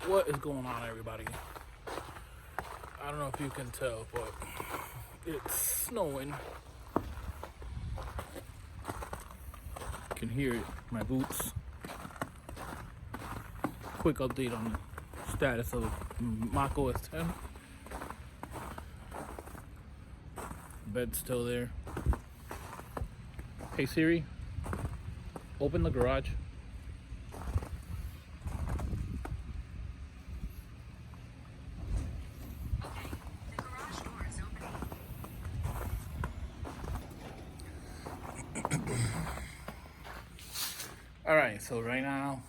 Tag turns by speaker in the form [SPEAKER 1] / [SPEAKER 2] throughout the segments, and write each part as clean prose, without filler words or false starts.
[SPEAKER 1] What is going on, everybody? I don't know if you can tell, but it's snowing. You can hear it, my boots. Quick update on the status of Mako S10. Bed's still there. Hey Siri, open the garage. All right, so right now,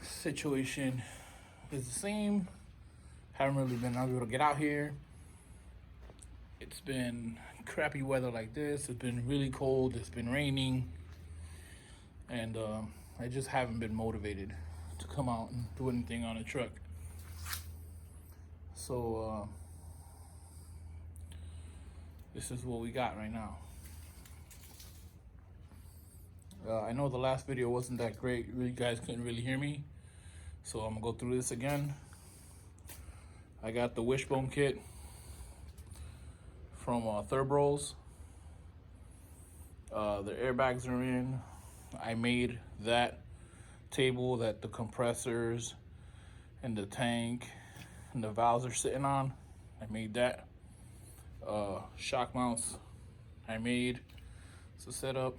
[SPEAKER 1] situation is the same. Haven't really been able to get out here. It's been crappy weather like this. It's been really cold. It's been raining, and I just haven't been motivated to come out and do anything on a truck. So this is what we got right now. I know the last video wasn't that great. You guys couldn't really hear me. So I'm gonna go through this again. I got the wishbone kit from Third Bros. The airbags are in. I made that table that the compressors and the tank and the valves are sitting on. I made that. Shock mounts I made. It's a setup.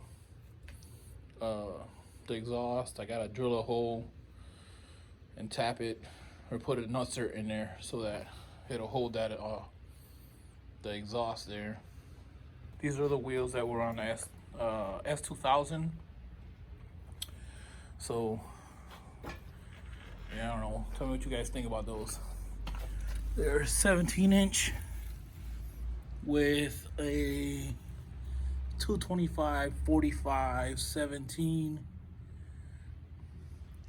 [SPEAKER 1] The exhaust, I gotta drill a hole and tap it or put a nutsert in there so that it'll hold that the exhaust there. These are the wheels that were on the S2000. So yeah, I don't know, tell me what you guys think about those. They're 17-inch with a 225, 45, 17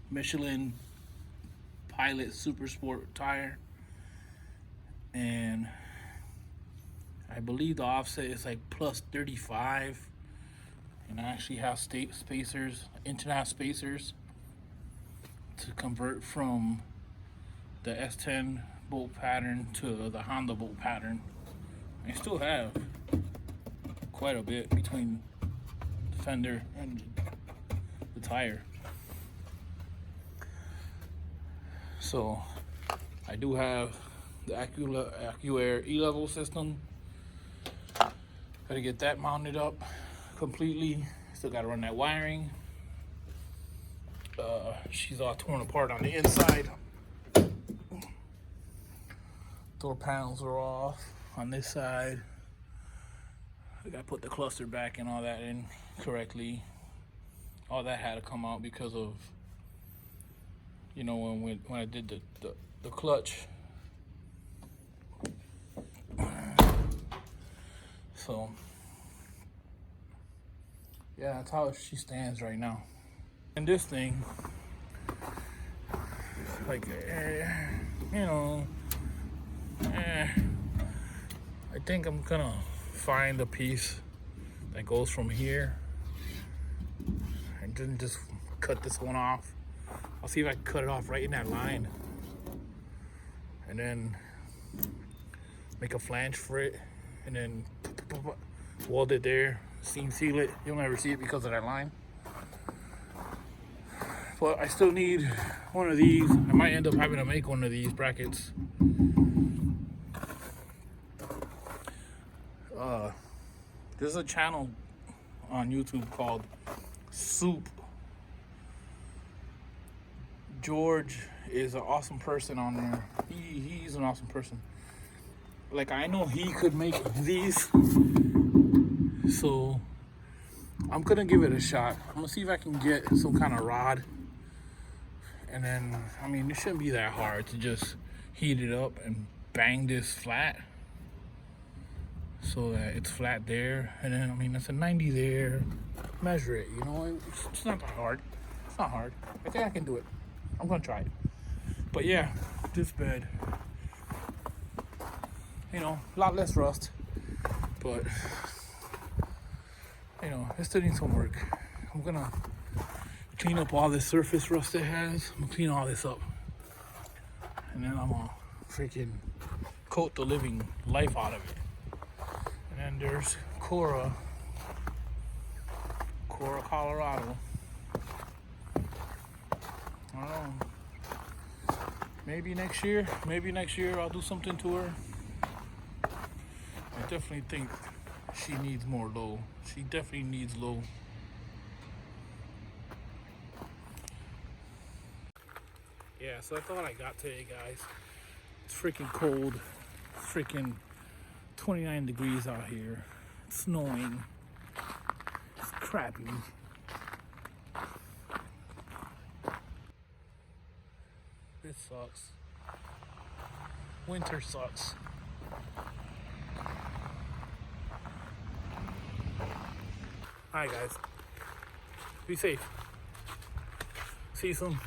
[SPEAKER 1] Michelin Pilot Super Sport tire, and I believe the offset is like plus 35, and I actually have spacers, internet spacers, to convert from the S10 bolt pattern to the Honda bolt pattern. I still have quite a bit between the fender and the tire. So I do have the AccuAir E-level system. Gotta get that mounted up completely. Still gotta run that wiring. She's all torn apart on the inside. Door panels are off on this side. I gotta put the cluster back and all that in correctly. All that had to come out because of, you know, when I did the clutch. So yeah, that's how she stands right now. And this thing, like, you know, I think I'm gonna find a piece that goes from here and then just cut this one off. I'll see if I can cut it off right in that line and then make a flange for it and then weld it there, seam seal it. You'll never see it because of that line, but I still need one of these. I might end up having to make one of these brackets. There's a channel on YouTube called Soup. George is an awesome person on there. He's an awesome person. Like, I know he could make these, so I'm gonna give it a shot. I'm gonna see if I can get some kind of rod, and then, I mean, it shouldn't be that hard to just heat it up and bang this flat so that it's flat there, and then, I mean, it's a 90 there, measure it, you know. It's not that hard. It's not hard. I think I can do it. I'm gonna try it. But yeah, this bed, you know, a lot less rust, but, you know, it still needs some work. I'm gonna clean up all this surface rust it has. I'm gonna clean all this up. and then I'm gonna freaking coat the living life out of it. And then there's Cora, Colorado. I don't know. Maybe next year I'll do something to her. I definitely think she needs more low. She definitely needs low. Yeah, so that's all I got today, guys. It's freaking cold. It's freaking 29 degrees out here. It's snowing. It's crappy. This sucks. Winter sucks. Alright, guys. Be safe. See you soon.